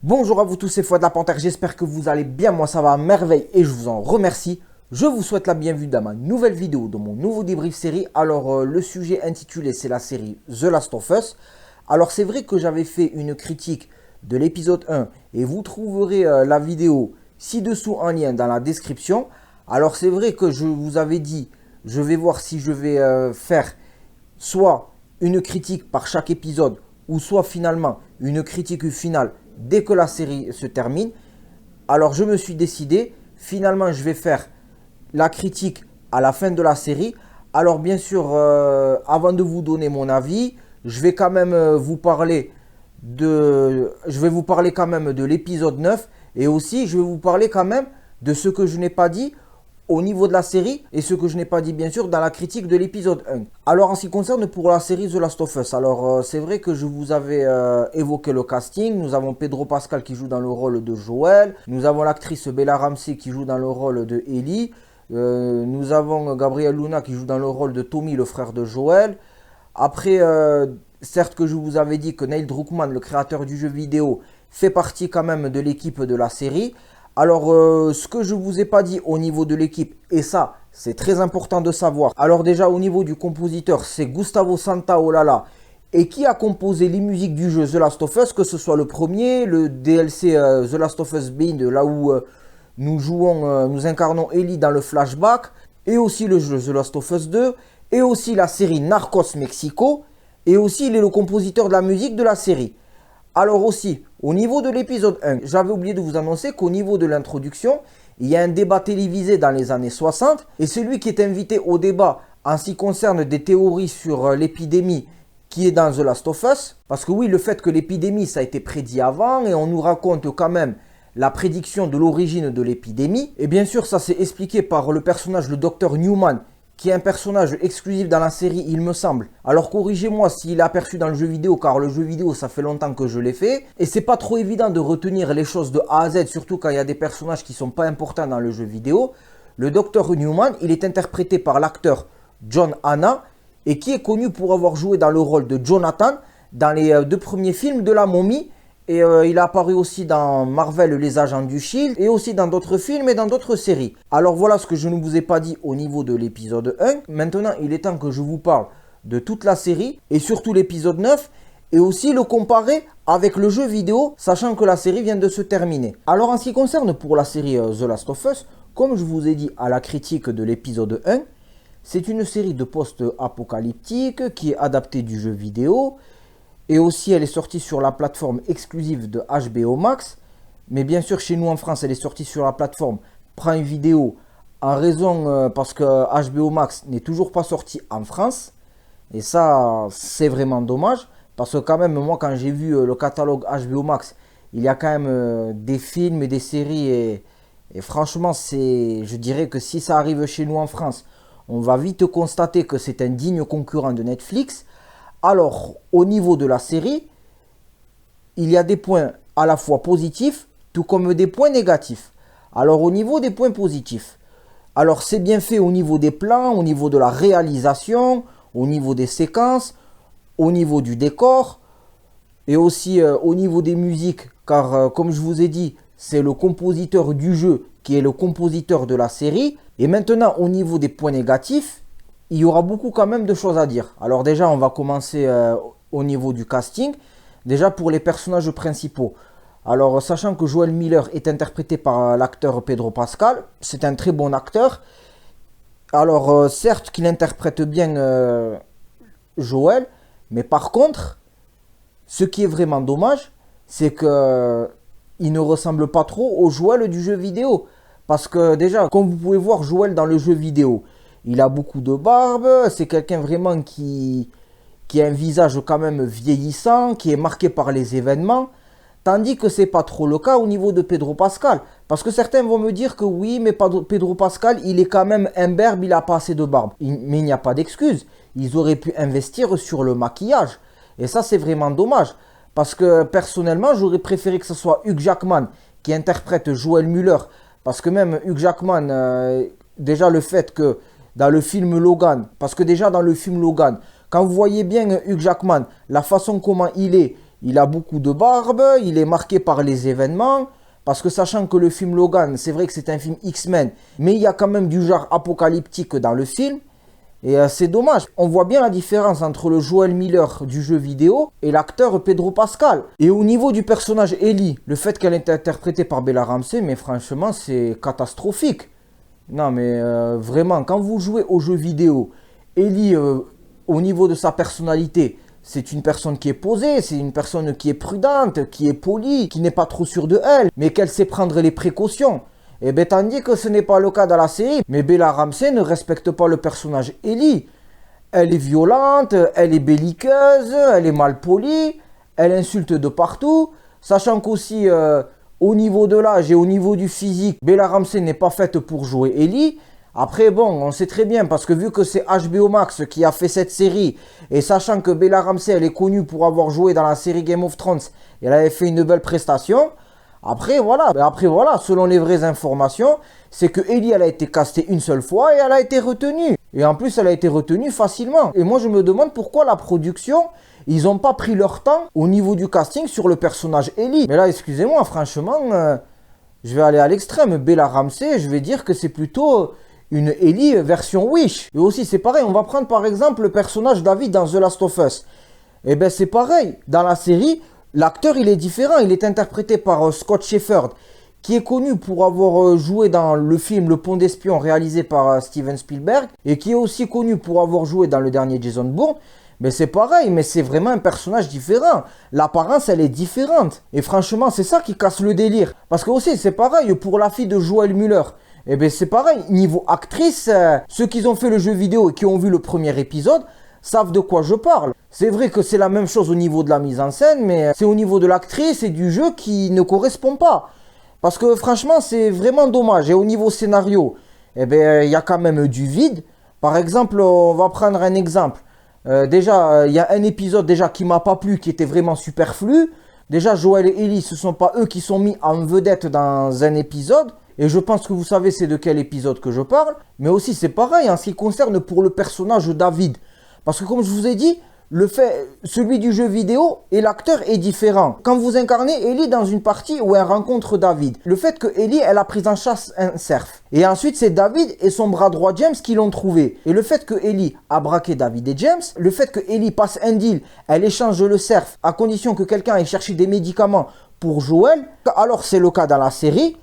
Bonjour à vous tous, c'est Fouad la Panthère, j'espère que vous allez bien, moi ça va à merveille et je vous en remercie. Je vous souhaite la bienvenue dans ma nouvelle vidéo, dans mon nouveau débrief série. Alors le sujet intitulé c'est la série The Last of Us. Alors c'est vrai que j'avais fait une critique de l'épisode 1 et vous trouverez la vidéo ci-dessous en lien dans la description. Alors c'est vrai que je vous avais dit, je vais voir si je vais faire soit une critique par chaque épisode ou soit finalement une critique finale dès que la série se termine. Alors je me suis décidé, finalement je vais faire la critique à la fin de la série. Alors bien sûr, avant de vous donner mon avis, je vais quand même vous parler quand même de l'épisode 9 et aussi je vais vous parler quand même de ce que je n'ai pas dit au niveau de la série et ce que je n'ai pas dit bien sûr dans la critique de l'épisode 1. Alors en ce qui concerne pour la série The Last of Us, alors c'est vrai que je vous avais évoqué le casting. Nous avons Pedro Pascal qui joue dans le rôle de Joel, nous avons l'actrice Bella Ramsey qui joue dans le rôle de Ellie, nous avons Gabriel Luna qui joue dans le rôle de Tommy, le frère de Joel. Après, certes que je vous avais dit que Neil Druckmann, le créateur du jeu vidéo, fait partie quand même de l'équipe de la série. Alors, ce que je ne vous ai pas dit au niveau de l'équipe, et ça, c'est très important de savoir. Alors déjà, au niveau du compositeur, c'est Gustavo Santaolalla. Et qui a composé les musiques du jeu The Last of Us, que ce soit le premier, le DLC The Last of Us Bind, là où nous incarnons Ellie dans le flashback, et aussi le jeu The Last of Us 2, et aussi la série Narcos Mexico, et aussi il est le compositeur de la musique de la série. Alors aussi, au niveau de l'épisode 1, j'avais oublié de vous annoncer qu'au niveau de l'introduction, il y a un débat télévisé dans les années 60. Et celui qui est invité au débat en ce qui concerne des théories sur l'épidémie qui est dans The Last of Us. Parce que oui, le fait que l'épidémie, ça a été prédit avant et on nous raconte quand même la prédiction de l'origine de l'épidémie. Et bien sûr, ça s'est expliqué par le personnage, le Dr Newman, qui est un personnage exclusif dans la série, il me semble. Alors corrigez-moi s'il est aperçu dans le jeu vidéo, car le jeu vidéo, ça fait longtemps que je l'ai fait. Et c'est pas trop évident de retenir les choses de A à Z, surtout quand il y a des personnages qui sont pas importants dans le jeu vidéo. Le Dr Newman, il est interprété par l'acteur John Hannah, et qui est connu pour avoir joué dans le rôle de Jonathan dans les deux premiers films de la momie. Et il a apparu aussi dans Marvel, les agents du Shield, et aussi dans d'autres films et dans d'autres séries. Alors voilà ce que je ne vous ai pas dit au niveau de l'épisode 1. Maintenant, il est temps que je vous parle de toute la série, et surtout l'épisode 9, et aussi le comparer avec le jeu vidéo, sachant que la série vient de se terminer. Alors en ce qui concerne pour la série The Last of Us, comme je vous ai dit à la critique de l'épisode 1, c'est une série de post-apocalyptique qui est adaptée du jeu vidéo. Et aussi, elle est sortie sur la plateforme exclusive de HBO Max. Mais bien sûr, chez nous en France, elle est sortie sur la plateforme Prime Video en raison parce que HBO Max n'est toujours pas sorti en France. Et ça, c'est vraiment dommage. Parce que quand même, moi, quand j'ai vu le catalogue HBO Max, il y a quand même des films et des séries. Et franchement, je dirais que si ça arrive chez nous en France, on va vite constater que c'est un digne concurrent de Netflix. Alors, au niveau de la série, il y a des points à la fois positifs, tout comme des points négatifs. Alors, au niveau des points positifs, alors c'est bien fait au niveau des plans, au niveau de la réalisation, au niveau des séquences, au niveau du décor, et aussi au niveau des musiques, car comme je vous ai dit, c'est le compositeur du jeu qui est le compositeur de la série. Et maintenant, au niveau des points négatifs, il y aura beaucoup quand même de choses à dire. Alors déjà, on va commencer au niveau du casting. Déjà pour les personnages principaux. Alors sachant que Joel Miller est interprété par l'acteur Pedro Pascal, c'est un très bon acteur. Alors certes qu'il interprète bien Joel, mais par contre, ce qui est vraiment dommage, c'est que il ne ressemble pas trop au Joel du jeu vidéo. Parce que déjà, comme vous pouvez voir Joel dans le jeu vidéo, il a beaucoup de barbe, c'est quelqu'un vraiment qui a un visage quand même vieillissant, qui est marqué par les événements. Tandis que c'est pas trop le cas au niveau de Pedro Pascal. Parce que certains vont me dire que oui, mais Pedro Pascal, il est quand même imberbe, il a pas assez de barbe. Mais il n'y a pas d'excuse. Ils auraient pu investir sur le maquillage. Et ça, c'est vraiment dommage. Parce que personnellement, j'aurais préféré que ce soit Hugh Jackman qui interprète Joel Muller. Parce que même Hugh Jackman, déjà le fait que dans le film Logan, parce que déjà dans le film Logan, quand vous voyez bien Hugh Jackman, la façon comment il est, il a beaucoup de barbe, il est marqué par les événements. Parce que sachant que le film Logan, c'est vrai que c'est un film X-Men, mais il y a quand même du genre apocalyptique dans le film. Et c'est dommage. On voit bien la différence entre le Joel Miller du jeu vidéo et l'acteur Pedro Pascal. Et au niveau du personnage Ellie, le fait qu'elle est interprétée par Bella Ramsey, mais franchement, c'est catastrophique. Non, mais vraiment, quand vous jouez au jeu vidéo, Ellie, au niveau de sa personnalité, c'est une personne qui est posée, c'est une personne qui est prudente, qui est polie, qui n'est pas trop sûre de elle, mais qu'elle sait prendre les précautions. Et bien, tandis que ce n'est pas le cas dans la série, mais Bella Ramsey ne respecte pas le personnage Ellie. Elle est violente, elle est belliqueuse, elle est mal polie, elle insulte de partout, sachant qu'aussi au niveau de l'âge et au niveau du physique, Bella Ramsey n'est pas faite pour jouer Ellie. Après bon, on sait très bien, parce que vu que c'est HBO Max qui a fait cette série, et sachant que Bella Ramsey elle est connue pour avoir joué dans la série Game of Thrones, et elle avait fait une belle prestation. Après voilà, selon les vraies informations, c'est que Ellie elle a été castée une seule fois et elle a été retenue. Et en plus elle a été retenue facilement. Et moi je me demande pourquoi la production, ils n'ont pas pris leur temps au niveau du casting sur le personnage Ellie. Mais là excusez-moi, franchement, je vais aller à l'extrême. Bella Ramsey, je vais dire que c'est plutôt une Ellie version Wish. Et aussi c'est pareil, on va prendre par exemple le personnage David dans The Last of Us. Et ben c'est pareil, dans la série, l'acteur il est différent, il est interprété par Scott Shepherd, qui est connu pour avoir joué dans le film Le Pont d'Espion réalisé par Steven Spielberg, et qui est aussi connu pour avoir joué dans le dernier Jason Bourne. Mais c'est pareil, mais c'est vraiment un personnage différent. L'apparence elle est différente. Et franchement c'est ça qui casse le délire. Parce que aussi c'est pareil pour la fille de Joel Muller. Et bien c'est pareil, niveau actrice, ceux qui ont fait le jeu vidéo et qui ont vu le premier épisode savent de quoi je parle. C'est vrai que c'est la même chose au niveau de la mise en scène, mais c'est au niveau de l'actrice et du jeu qui ne correspond pas. Parce que franchement c'est vraiment dommage. Et au niveau scénario, eh bien il y a quand même du vide. Par exemple, on va prendre un exemple. Déjà, il y a un épisode déjà qui m'a pas plu, qui était vraiment superflu. Déjà, Joel et Ellie, ce sont pas eux qui sont mis en vedette dans un épisode. Et je pense que vous savez c'est de quel épisode que je parle. Mais aussi c'est pareil en ce qui concerne pour le personnage David. Parce que comme je vous ai dit, celui du jeu vidéo et l'acteur est différent. Quand vous incarnez Ellie dans une partie où elle rencontre David, le fait que Ellie elle a pris en chasse un cerf. Et ensuite c'est David et son bras droit James qui l'ont trouvé. Et le fait que Ellie a braqué David et James, le fait que Ellie passe un deal, elle échange le cerf à condition que quelqu'un ait cherché des médicaments pour Joel, alors c'est le cas dans la série.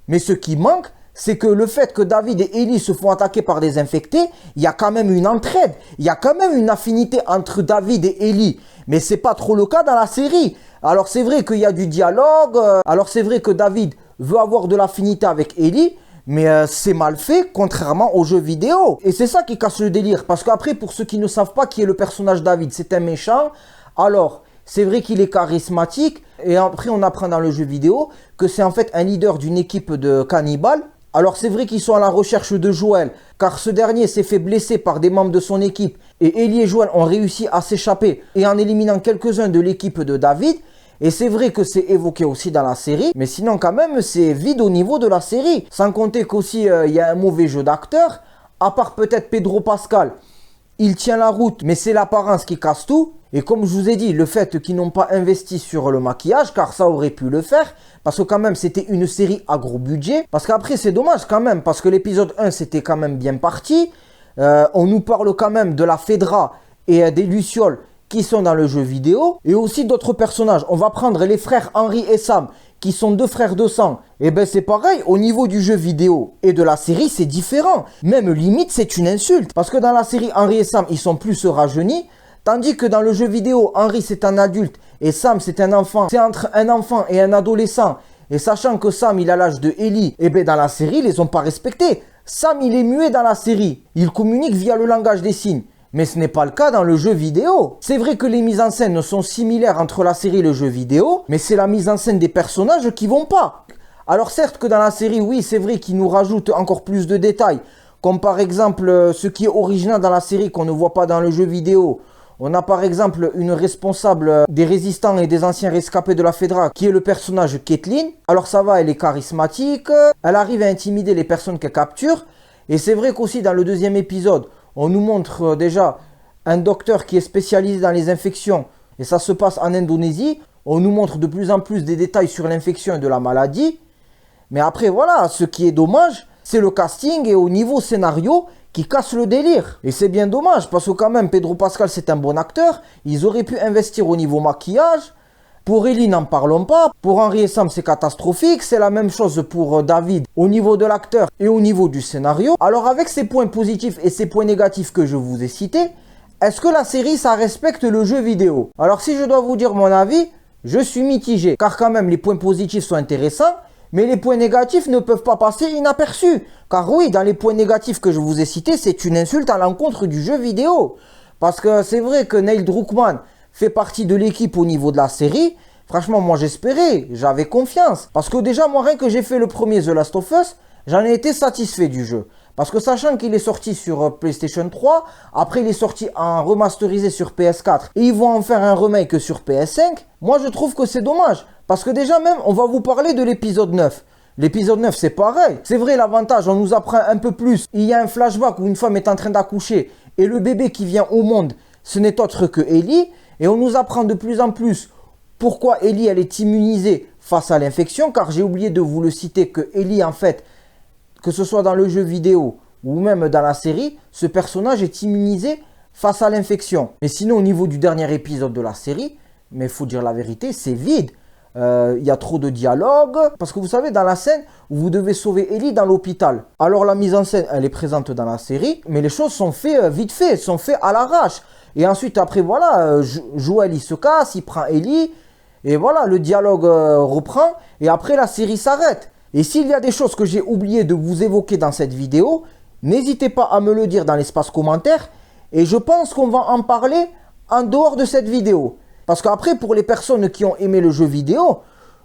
Mais ce qui manque, c'est que le fait que David et Ellie se font attaquer par des infectés, il y a quand même une entraide, il y a quand même une affinité entre David et Ellie. Mais c'est pas trop le cas dans la série. Alors c'est vrai qu'il y a du dialogue, alors c'est vrai que David veut avoir de l'affinité avec Ellie, mais c'est mal fait, contrairement aux jeux vidéo. Et c'est ça qui casse le délire, parce qu'après, pour ceux qui ne savent pas qui est le personnage David, c'est un méchant. Alors, c'est vrai qu'il est charismatique, et après on apprend dans le jeu vidéo que c'est en fait un leader d'une équipe de cannibales. Alors c'est vrai qu'ils sont à la recherche de Joel, car ce dernier s'est fait blesser par des membres de son équipe, et Ellie et Joel ont réussi à s'échapper, et en éliminant quelques-uns de l'équipe de David. Et c'est vrai que c'est évoqué aussi dans la série, mais sinon quand même c'est vide au niveau de la série. Sans compter qu'aussi il y a un mauvais jeu d'acteur, à part peut-être Pedro Pascal. Il tient la route, mais c'est l'apparence qui casse tout. Et comme je vous ai dit, le fait qu'ils n'ont pas investi sur le maquillage, car ça aurait pu le faire, parce que quand même c'était une série à gros budget. Parce qu'après c'est dommage quand même, parce que l'épisode 1 c'était quand même bien parti. On nous parle quand même de la Fedra et des Lucioles qui sont dans le jeu vidéo. Et aussi d'autres personnages. On va prendre les frères Henry et Sam, qui sont deux frères de sang. Et ben c'est pareil, au niveau du jeu vidéo et de la série, c'est différent. Même limite, c'est une insulte. Parce que dans la série, Henry et Sam, ils sont plus rajeunis. Tandis que dans le jeu vidéo, Henry c'est un adulte et Sam c'est un enfant. C'est entre un enfant et un adolescent. Et sachant que Sam il a l'âge de Ellie, et bien dans la série, ils les ont pas respectés. Sam il est muet dans la série. Il communique via le langage des signes. Mais ce n'est pas le cas dans le jeu vidéo. C'est vrai que les mises en scène sont similaires entre la série et le jeu vidéo, mais c'est la mise en scène des personnages qui vont pas. Alors certes que dans la série, oui, c'est vrai qu'ils nous rajoutent encore plus de détails, comme par exemple ce qui est original dans la série qu'on ne voit pas dans le jeu vidéo. On a par exemple une responsable des résistants et des anciens rescapés de la Fedra, qui est le personnage Caitlyn. Alors ça va, elle est charismatique, elle arrive à intimider les personnes qu'elle capture. Et c'est vrai qu'aussi dans le deuxième épisode, on nous montre déjà un docteur qui est spécialisé dans les infections Et ça se passe en Indonésie. On nous montre de plus en plus des détails sur l'infection et de la maladie. Mais après, voilà, ce qui est dommage, c'est le casting et au niveau scénario qui casse le délire. Et c'est bien dommage, parce que quand même, Pedro Pascal, c'est un bon acteur. Ils auraient pu investir au niveau maquillage. Pour Ellie, n'en parlons pas. Pour Henry et Sam, c'est catastrophique. C'est la même chose pour David au niveau de l'acteur et au niveau du scénario. Alors avec ces points positifs et ces points négatifs que je vous ai cités, est-ce que la série, ça respecte le jeu vidéo? Alors si je dois vous dire mon avis, je suis mitigé. Car quand même, les points positifs sont intéressants. Mais les points négatifs ne peuvent pas passer inaperçus. Car oui, dans les points négatifs que je vous ai cités, c'est une insulte à l'encontre du jeu vidéo. Parce que c'est vrai que Neil Druckmann fait partie de l'équipe au niveau de la série. Franchement, moi j'espérais, j'avais confiance. Parce que déjà, moi rien que j'ai fait le premier The Last of Us, j'en ai été satisfait du jeu. Parce que sachant qu'il est sorti sur PlayStation 3, après il est sorti en remasterisé sur PS4, et ils vont en faire un remake sur PS5, moi je trouve que c'est dommage. Parce que déjà même, on va vous parler de l'épisode 9. L'épisode 9, c'est pareil. C'est vrai, l'avantage, on nous apprend un peu plus. Il y a un flashback où une femme est en train d'accoucher, et le bébé qui vient au monde, ce n'est autre que Ellie. Et on nous apprend de plus en plus pourquoi Ellie, elle est immunisée face à l'infection. Car j'ai oublié de vous le citer que Ellie, en fait, que ce soit dans le jeu vidéo ou même dans la série, ce personnage est immunisé face à l'infection. Mais sinon, au niveau du dernier épisode de la série, mais il faut dire la vérité, c'est vide. Il y a trop de dialogue. Parce que vous savez, dans la scène où vous devez sauver Ellie dans l'hôpital, alors la mise en scène, elle est présente dans la série, mais les choses sont faites vite fait, sont faites à l'arrache. Et ensuite, après, voilà, Joel, il se casse, il prend Ellie, et voilà, le dialogue reprend, et après, la série s'arrête. Et s'il y a des choses que j'ai oublié de vous évoquer dans cette vidéo, n'hésitez pas à me le dire dans l'espace commentaire, et je pense qu'on va en parler en dehors de cette vidéo. Parce qu'après, pour les personnes qui ont aimé le jeu vidéo,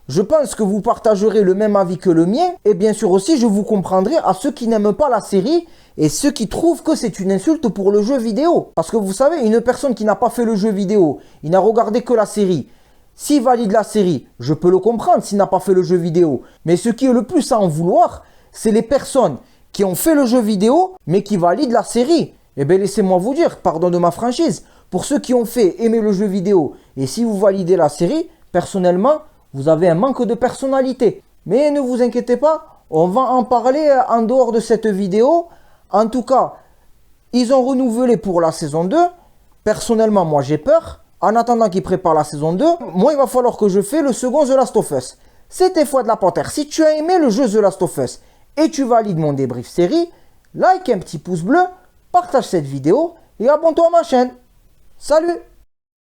je pense que vous partagerez le même avis que le mien. Et bien sûr aussi, je vous comprendrai à ceux qui n'aiment pas la série et ceux qui trouvent que c'est une insulte pour le jeu vidéo. Parce que vous savez, une personne qui n'a pas fait le jeu vidéo, il n'a regardé que la série. S'il valide la série, je peux le comprendre s'il n'a pas fait le jeu vidéo. Mais ce qui est le plus à en vouloir, c'est les personnes qui ont fait le jeu vidéo, mais qui valident la série. Eh bien, laissez-moi vous dire, pardon de ma franchise, pour ceux qui ont fait aimer le jeu vidéo, et si vous validez la série, personnellement, vous avez un manque de personnalité. Mais ne vous inquiétez pas, on va en parler en dehors de cette vidéo. En tout cas, ils ont renouvelé pour la saison 2. Personnellement, moi j'ai peur. En attendant qu'ils préparent la saison 2, moi il va falloir que je fasse le second The Last of Us. C'était Fouad la Panthère. Si tu as aimé le jeu The Last of Us et tu valides mon débrief série, like un petit pouce bleu, partage cette vidéo et abonne-toi à ma chaîne. Salut!